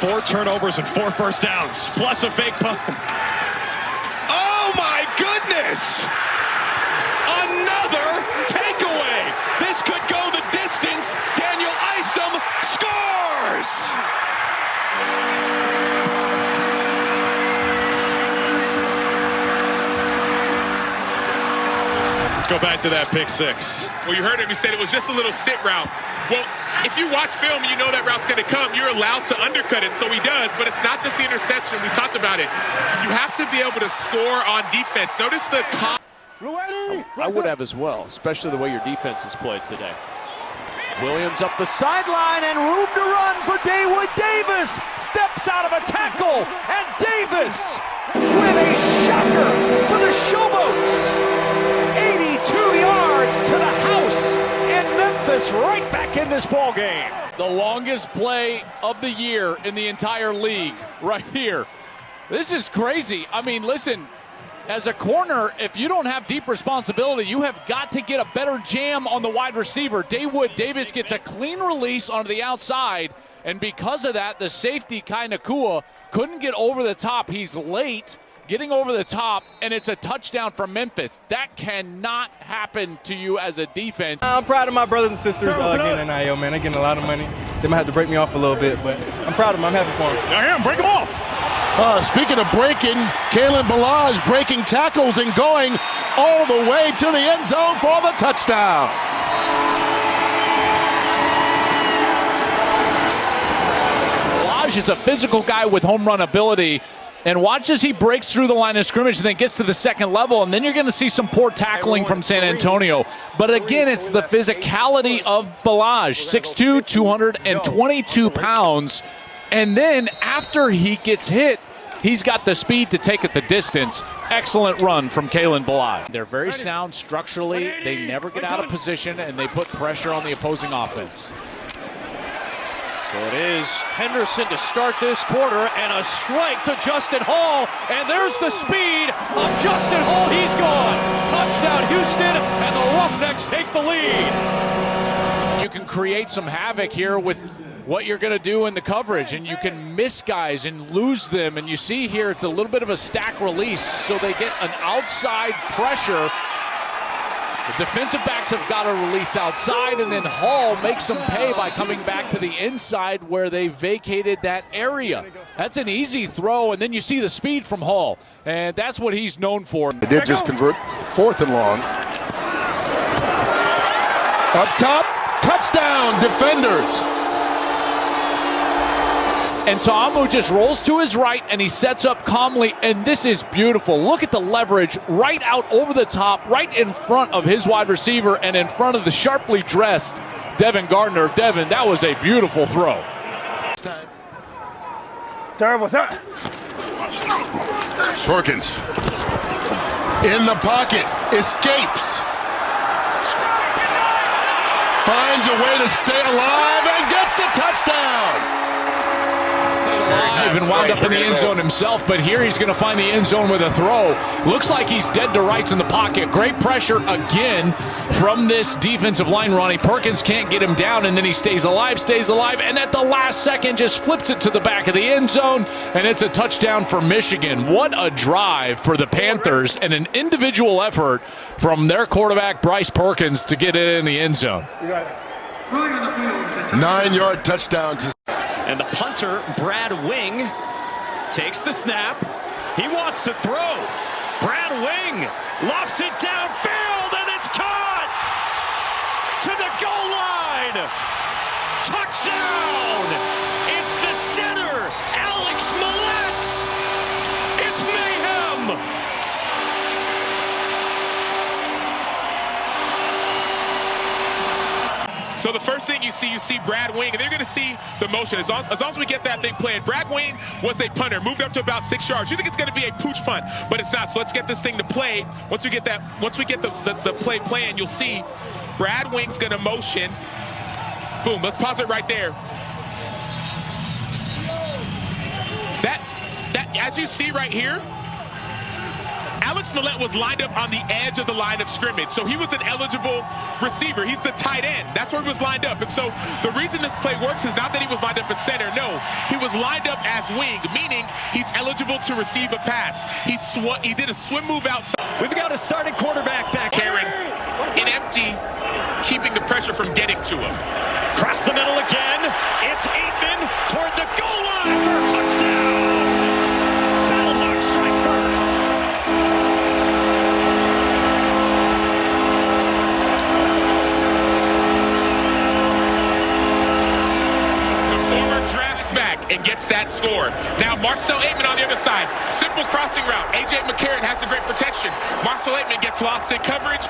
4 turnovers and 4 first downs, plus a fake punt. Oh my goodness! Another takeaway. This could go the distance. Daniel Isom scores! Let's go back to that pick 6. Well, you heard him. He said it was just a little sit route. Well, if you watch film, you know that route's going to come. You're allowed to undercut it, so he does. But it's not just the interception. We talked about it. You have to be able to score on defense. Notice the... I would have as well, especially the way your defense has played today. Williams up the sideline and room to run for David Davis. Steps out of a tackle, and Davis with a shocker for the Showboats. 82 yards to the house, and Memphis right back in this ball game. The longest play of the year in the entire league right here. This is crazy. I mean, listen, as a corner, if you don't have deep responsibility, you have got to get a better jam on the wide receiver. David Davis gets a clean release onto the outside, and because of that, the safety, Nakua, couldn't get over the top. He's late getting over the top, and it's a touchdown for Memphis. That cannot happen to you as a defense. I'm proud of my brothers and sisters getting NIL, man. They're getting a lot of money. They might have to break me off a little bit, but I'm proud of them. I'm happy for them. I am. Break them off. Speaking of breaking, Kalen Ballage breaking tackles and going all the way to the end zone for the touchdown. Ballage is a physical guy with home run ability. And watch as he breaks through the line of scrimmage and then gets to the second level, and then you're going to see some poor tackling from San Antonio. But again, it's the physicality of Ballage, 6'2", 222 pounds. And then after he gets hit, he's got the speed to take it the distance. Excellent run from Kalen Ballage. They're very sound structurally. They never get out of position, and they put pressure on the opposing offense. So it is Henderson to start this quarter, and a strike to Justin Hall, and there's the speed of Justin Hall. He's gone. Touchdown Houston, and the Roughnecks take the lead. You can create some havoc here with what you're going to do in the coverage, and you can miss guys and lose them. And you see here it's a little bit of a stack release, so they get an outside pressure. The defensive backs have got to release outside, and then Hall makes them pay by coming back to the inside where they vacated that area. That's an easy throw, and then you see the speed from Hall, and that's what he's known for. They did just convert 4th and long. Up top, touchdown, defenders. And Ta'amu just rolls to his right, and he sets up calmly, and this is beautiful. Look at the leverage right out over the top, right in front of his wide receiver and in front of the sharply dressed Devin Gardner. Devin, that was a beautiful throw. Terrible, sir. Perkins in the pocket, escapes. Finds a way to stay alive and gets the touchdown. And wound up in the end zone himself, but here he's going to find the end zone with a throw. Looks like he's dead to rights in the pocket. Great pressure again from this defensive line. Ronnie Perkins can't get him down, and then he stays alive, and at the last second just flips it to the back of the end zone, and it's a touchdown for Michigan. What a drive for the Panthers, and an individual effort from their quarterback, Bryce Perkins, to get it in the end zone. 9-yard touchdown to... And the punter, Brad Wing, takes the snap. He wants to throw. Brad Wing lofts it downfield, and it's caught to the goal line. Touchdown! It's the center, Alex Millett. It's mayhem. So the first thing you see Brad Wing, and they're going to see the motion. As long as we get that thing playing. Brad Wing was a punter, moved up to about 6 yards. You think it's going to be a pooch punt, but it's not. So let's get this thing to play. Once we get the play playing, you'll see Brad Wing's going to motion. Boom, let's pause it right there. That as you see right here, Alex Alex Millette was lined up on the edge of the line of scrimmage, so he was an eligible receiver. He's the tight end. That's where he was lined up. And so the reason this play works is not that he was lined up at center. No, he was lined up as wing, meaning he's eligible to receive a pass. He did a swim move outside. We've got a starting quarterback back. Karen in empty, keeping the pressure from getting to him. Across the middle again. It's Aitman toward the goal line for a touchdown. Battlehawks strike first. The former draft back and gets that score. Now Marcel Aitman on the other side. Simple crossing route. A.J. McCarron has the great protection. Marcel Aitman gets lost in coverage.